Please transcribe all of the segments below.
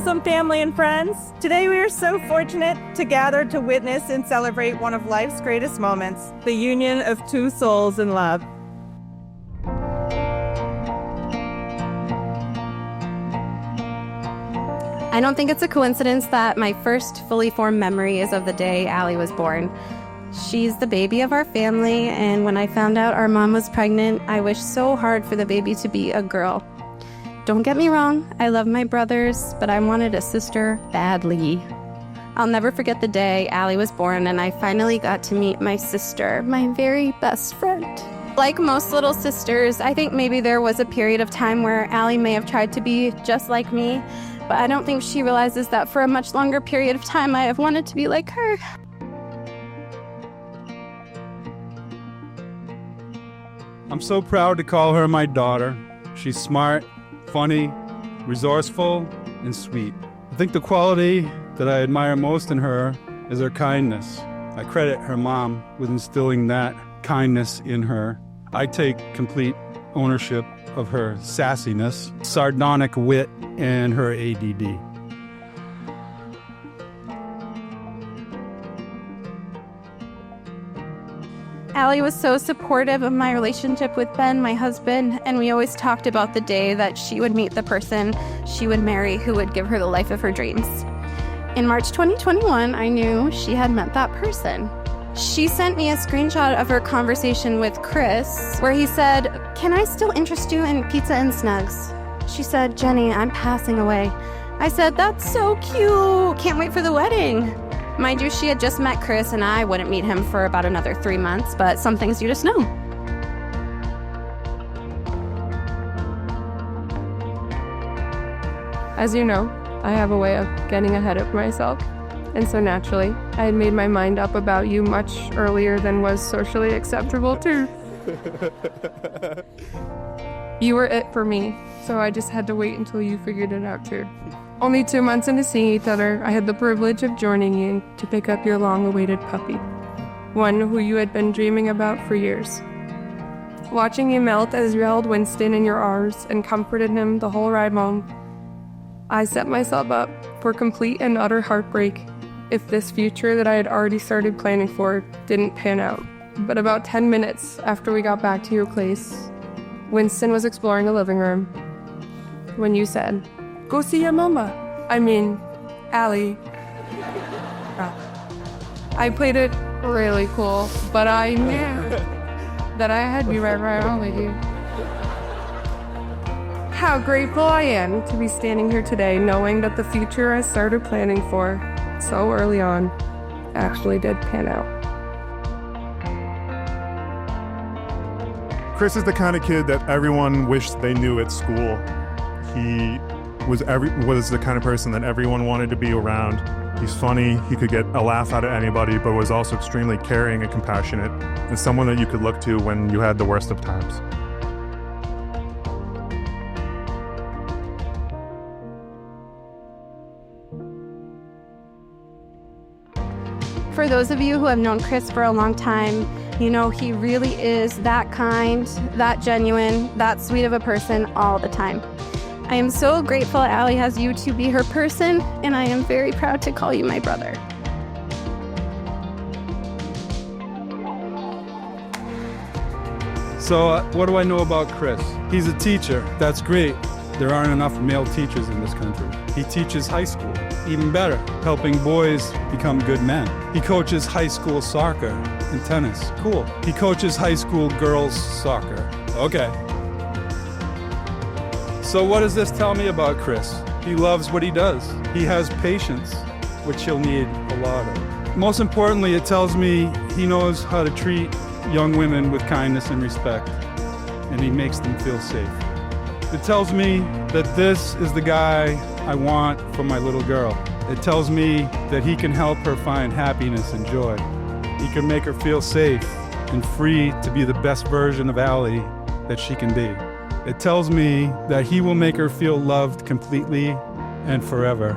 Awesome family and friends, today we are so fortunate to gather to witness and celebrate one of life's greatest moments, the union of two souls in love. I don't think it's a coincidence that my first fully formed memory is of the day Allie was born. She's the baby of our family, and when I found out our mom was pregnant, I wished so hard for the baby to be a girl. Don't get me wrong, I love my brothers, but I wanted a sister badly. I'll never forget the day Allie was born and I finally got to meet my sister, my very best friend. Like most little sisters, I think maybe there was a period of time where Allie may have tried to be just like me, but I don't think she realizes that for a much longer period of time I have wanted to be like her. I'm so proud to call her my daughter. She's smart, funny, resourceful, and sweet. I think the quality that I admire most in her is her kindness. I credit her mom with instilling that kindness in her. I take complete ownership of her sassiness, sardonic wit, and her ADD. Allie was so supportive of my relationship with Ben, my husband, and we always talked about the day that she would meet the person she would marry who would give her the life of her dreams. In March 2021, I knew she had met that person. She sent me a screenshot of her conversation with Chris, where he said, "Can I still interest you in pizza and snugs?" She said, "Jenny, I'm passing away." I said, "That's so cute. Can't wait for the wedding." Mind you, she had just met Chris and I wouldn't meet him for about another 3 months, but some things you just know. As you know, I have a way of getting ahead of myself, and so naturally, I had made my mind up about you much earlier than was socially acceptable too. You were it for me, so I just had to wait until you figured it out too. Only 2 months into seeing each other, I had the privilege of joining you to pick up your long-awaited puppy, one who you had been dreaming about for years. Watching you melt as you held Winston in your arms and comforted him the whole ride home, I set myself up for complete and utter heartbreak if this future that I had already started planning for didn't pan out. But about 10 minutes after we got back to your place, Winston was exploring the living room when you said, "Go see your mama. Allie." I played it really cool, but I knew that I had to be right on with you. How grateful I am to be standing here today knowing that the future I started planning for so early on actually did pan out. Chris is the kind of kid that everyone wished they knew at school. He was the kind of person that everyone wanted to be around. He's funny, he could get a laugh out of anybody, but was also extremely caring and compassionate, and someone that you could look to when you had the worst of times. For those of you who have known Chris for a long time, you know he really is that kind, that genuine, that sweet of a person all the time. I am so grateful Allie has you to be her person, and I am very proud to call you my brother. So what do I know about Chris? He's a teacher. That's great. There aren't enough male teachers in this country. He teaches high school. Even better, helping boys become good men. He coaches high school soccer and tennis. Cool. He coaches high school girls soccer. Okay. So what does this tell me about Chris? He loves what he does. He has patience, which he'll need a lot of. Most importantly, it tells me he knows how to treat young women with kindness and respect, and he makes them feel safe. It tells me that this is the guy I want for my little girl. It tells me that he can help her find happiness and joy. He can make her feel safe and free to be the best version of Allie that she can be. It tells me that he will make her feel loved completely and forever.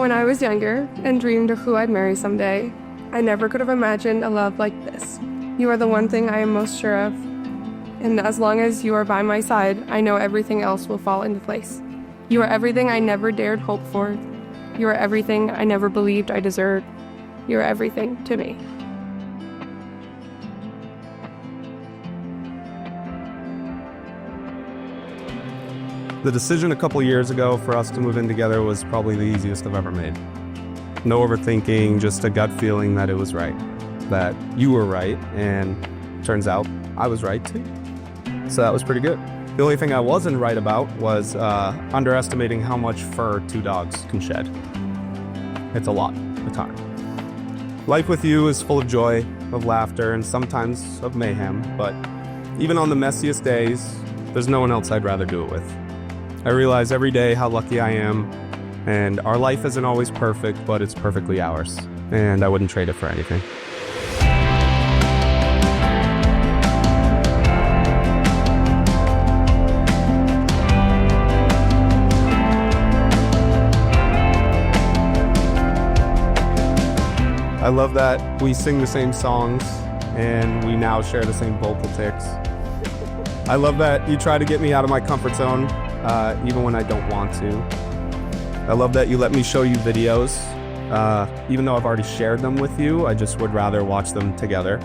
when I was younger and dreamed of who I'd marry someday, I never could have imagined a love like this. You are the one thing I am most sure of. And as long as you are by my side, I know everything else will fall into place. You are everything I never dared hope for. You are everything I never believed I deserved. You are everything to me. The decision a couple years ago for us to move in together was probably the easiest I've ever made. No overthinking, just a gut feeling that it was right, that you were right, and turns out I was right too. So that was pretty good. The only thing I wasn't right about was underestimating how much fur 2 dogs can shed. It's a lot, a ton. Life with you is full of joy, of laughter, and sometimes of mayhem, but even on the messiest days, there's no one else I'd rather do it with. I realize every day how lucky I am, and our life isn't always perfect, but it's perfectly ours, and I wouldn't trade it for anything. I love that we sing the same songs, and we now share the same vocal tics. I love that you try to get me out of my comfort zone, even when I don't want to. I love that you let me show you videos, even though I've already shared them with you, I just would rather watch them together.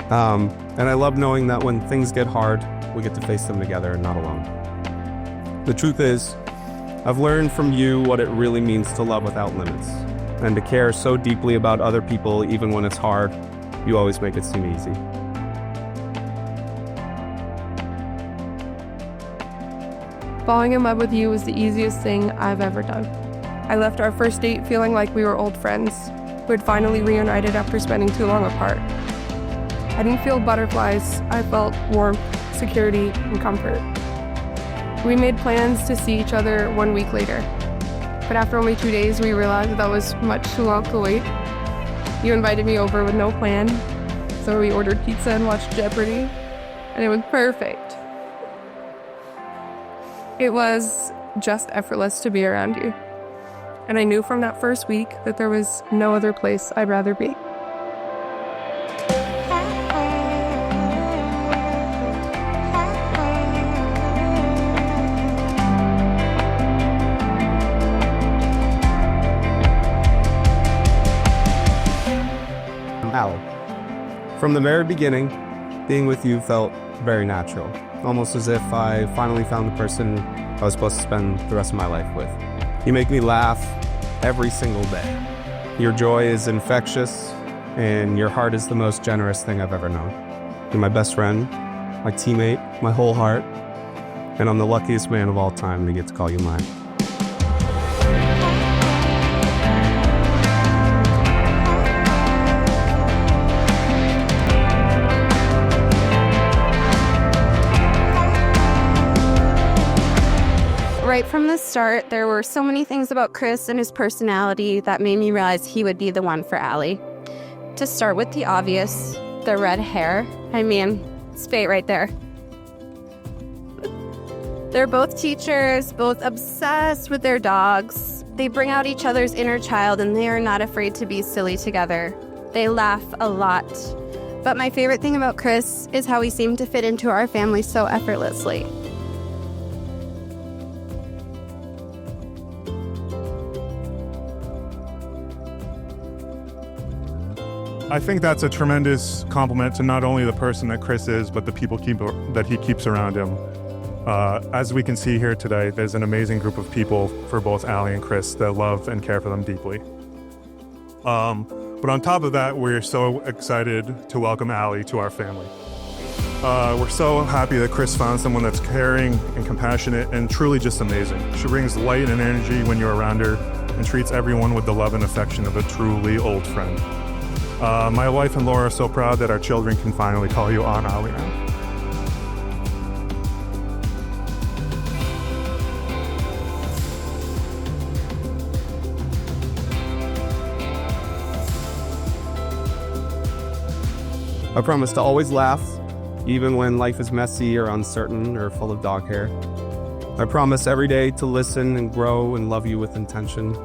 And I love knowing that when things get hard, we get to face them together and not alone. The truth is, I've learned from you what it really means to love without limits, and to care so deeply about other people even when it's hard. You always make it seem easy. Falling in love with you was the easiest thing I've ever done. I left our first date feeling like we were old friends who had finally reunited after spending too long apart. I didn't feel butterflies, I felt warmth, security, and comfort. We made plans to see each other 1 week later, but after only 2 days we realized that was much too long to wait. You invited me over with no plan, so we ordered pizza and watched Jeopardy, and it was perfect. It was just effortless to be around you. And I knew from that first week that there was no other place I'd rather be. I'm Allie. From the very beginning, being with you felt very natural. Almost as if I finally found the person I was supposed to spend the rest of my life with. You make me laugh every single day. Your joy is infectious, and your heart is the most generous thing I've ever known. You're my best friend, my teammate, my whole heart, and I'm the luckiest man of all time to get to call you mine. Right from the start, there were so many things about Chris and his personality that made me realize he would be the one for Allie. To start with the obvious, the red hair. I mean, it's fate right there. They're both teachers, both obsessed with their dogs. They bring out each other's inner child, and they are not afraid to be silly together. They laugh a lot. But my favorite thing about Chris is how he seemed to fit into our family so effortlessly. I think that's a tremendous compliment to not only the person that Chris is, but the people that he keeps around him. As we can see here today, there's an amazing group of people for both Allie and Chris that love and care for them deeply. But on top of that, we're so excited to welcome Allie to our family. We're so happy that Chris found someone that's caring and compassionate and truly just amazing. She brings light and energy when you're around her and treats everyone with the love and affection of a truly old friend. My wife and Laura are so proud that our children can finally call you Aunt Allie now. I promise to always laugh, even when life is messy or uncertain or full of dog hair. I promise every day to listen and grow and love you with intention.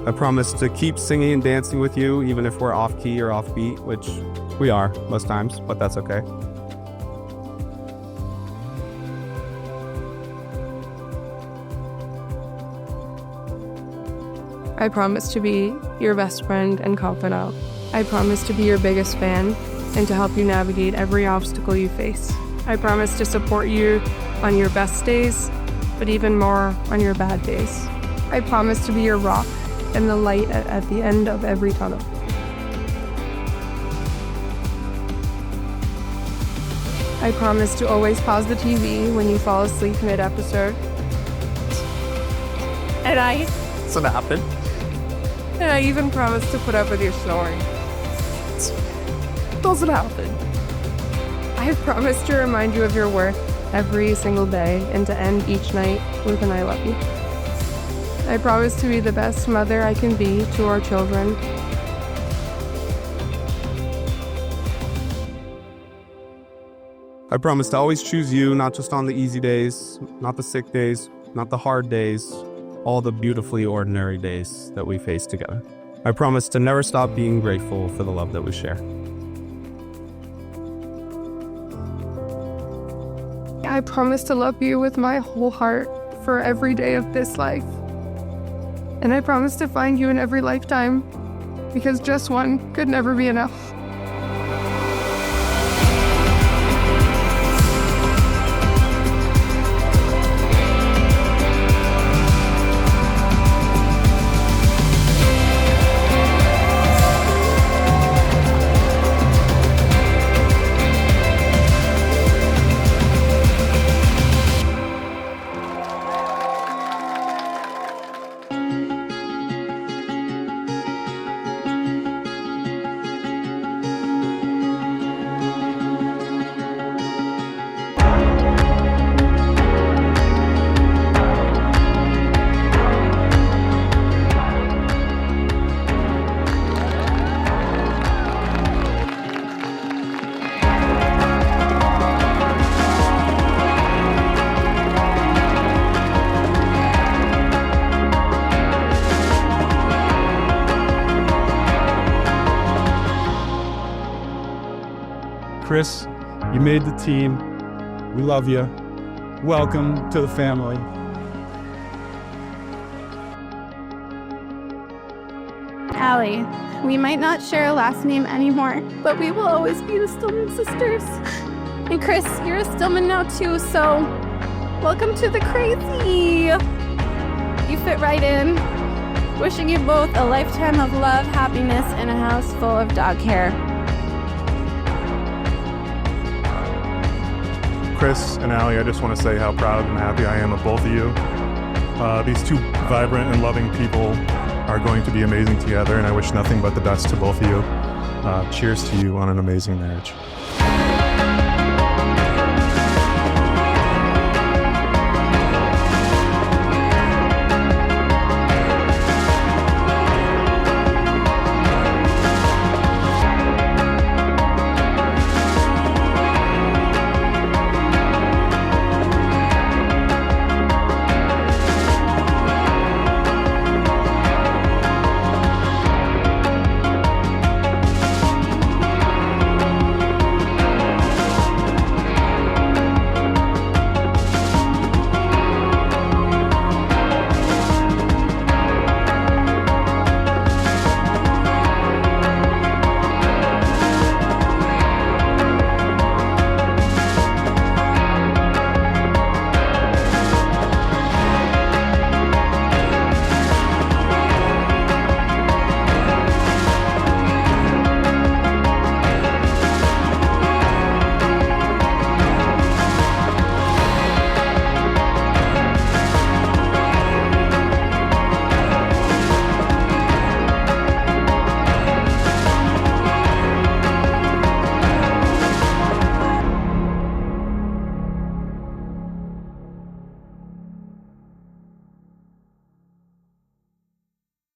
I promise to keep singing and dancing with you, even if we're off key or off beat, which we are most times, but that's okay. I promise to be your best friend and confidant. I promise to be your biggest fan and to help you navigate every obstacle you face. I promise to support you on your best days, but even more on your bad days. I promise to be your rock and the light at the end of every tunnel. I promise to always pause the TV when you fall asleep mid-episode. And I Doesn't happen. And I even promise to put up with your snoring. Doesn't happen. I promise to remind you of your worth every single day and to end each night with an I love you. I promise to be the best mother I can be to our children. I promise to always choose you, not just on the easy days, not the sick days, not the hard days, all the beautifully ordinary days that we face together. I promise to never stop being grateful for the love that we share. I promise to love you with my whole heart for every day of this life. And I promise to find you in every lifetime, because just one could never be enough. Chris, you made the team. We love you. Welcome to the family. Allie, we might not share a last name anymore, but we will always be the Stillman sisters. And Chris, you're a Stillman now too, so welcome to the crazy. You fit right in. Wishing you both a lifetime of love, happiness, and a house full of dog hair. Chris and Allie, I just want to say how proud and happy I am of both of you. These two vibrant and loving people are going to be amazing together, and I wish nothing but the best to both of you. Cheers to you on an amazing marriage.